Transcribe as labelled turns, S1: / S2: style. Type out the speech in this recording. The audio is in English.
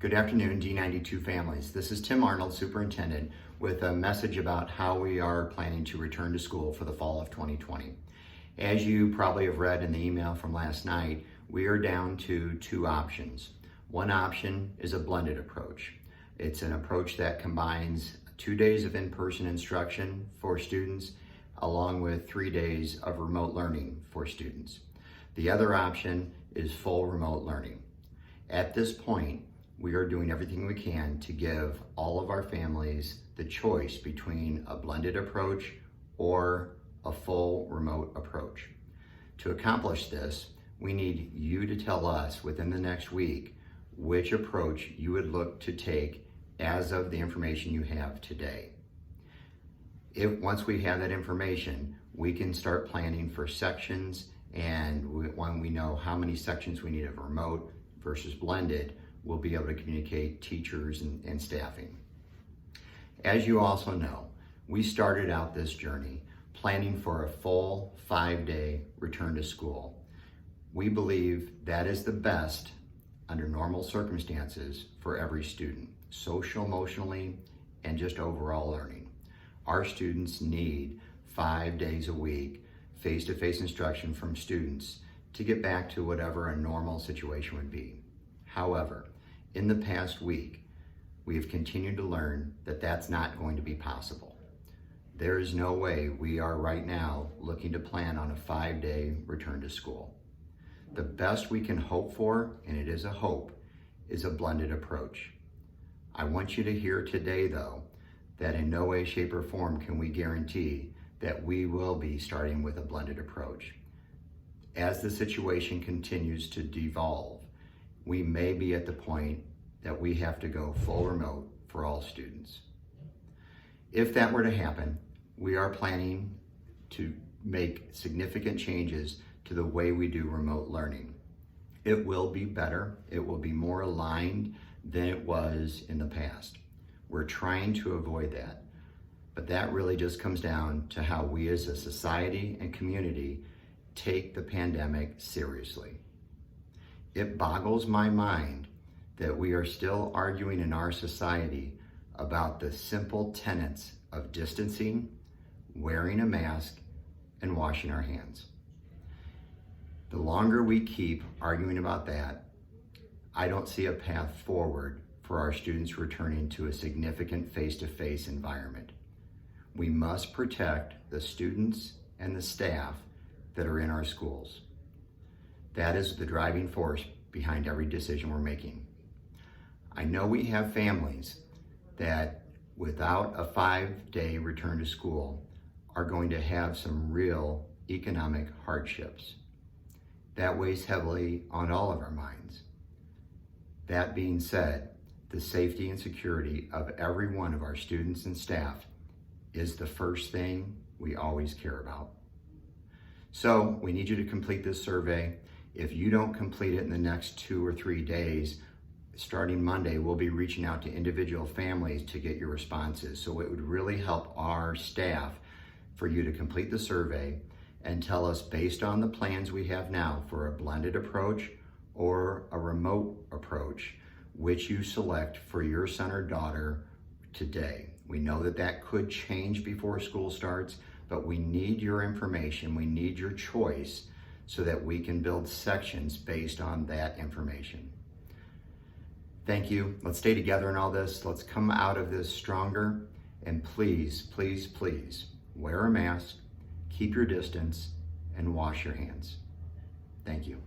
S1: Good afternoon, D92 families. This is Tim Arnold, Superintendent, with a message about how we are planning to return to school for the fall of 2020. As you probably have read in the email from last night, we are down to two options. One option is a blended approach. It's an approach that combines 2 days of in-person instruction for students along with 3 days of remote learning for students. The other option is full remote learning. At this point, we are doing everything we can to give all of our families the choice between a blended approach or a full remote approach. To accomplish this, we need you to tell us within the next week which approach you would look to take as of the information you have today. Once we have that information, we can start planning for sections, and when we know how many sections we need of remote versus blended, we'll be able to communicate teachers and staffing. As you also know, we started out this journey planning for a full 5-day return to school. We believe that is the best under normal circumstances for every student, social, emotionally, and just overall learning. Our students need 5 days a week, face-to-face instruction from students to get back to whatever a normal situation would be. However, in the past week, we have continued to learn that that's not going to be possible. There is no way we are right now looking to plan on a 5-day return to school. The best we can hope for, and it is a hope, is a blended approach. I want you to hear today, though, that in no way, shape, or form can we guarantee that we will be starting with a blended approach. As the situation continues to devolve, we may be at the point that we have to go full remote for all students. If that were to happen, we are planning to make significant changes to the way we do remote learning. It will be better, it will be more aligned than it was in the past. We're trying to avoid that, but that really just comes down to how we as a society and community take the pandemic seriously. It boggles my mind that we are still arguing in our society about the simple tenets of distancing, wearing a mask, and washing our hands. The longer we keep arguing about that, I don't see a path forward for our students returning to a significant face-to-face environment. We must protect the students and the staff that are in our schools. That is the driving force behind every decision we're making. I know we have families that, without a 5-day return to school, are going to have some real economic hardships. That weighs heavily on all of our minds. That being said, the safety and security of every one of our students and staff is the first thing we always care about. So we need you to complete this survey. If you don't complete it in the next 2 or 3 days, starting Monday, we'll be reaching out to individual families to get your responses. So it would really help our staff for you to complete the survey and tell us, based on the plans we have now for a blended approach or a remote approach, which you select for your son or daughter today. We know that that could change before school starts, but we need your information, we need your choice so that we can build sections based on that information. Thank you. Let's stay together in all this. Let's come out of this stronger. And please, please, please, wear a mask, keep your distance, and wash your hands. Thank you.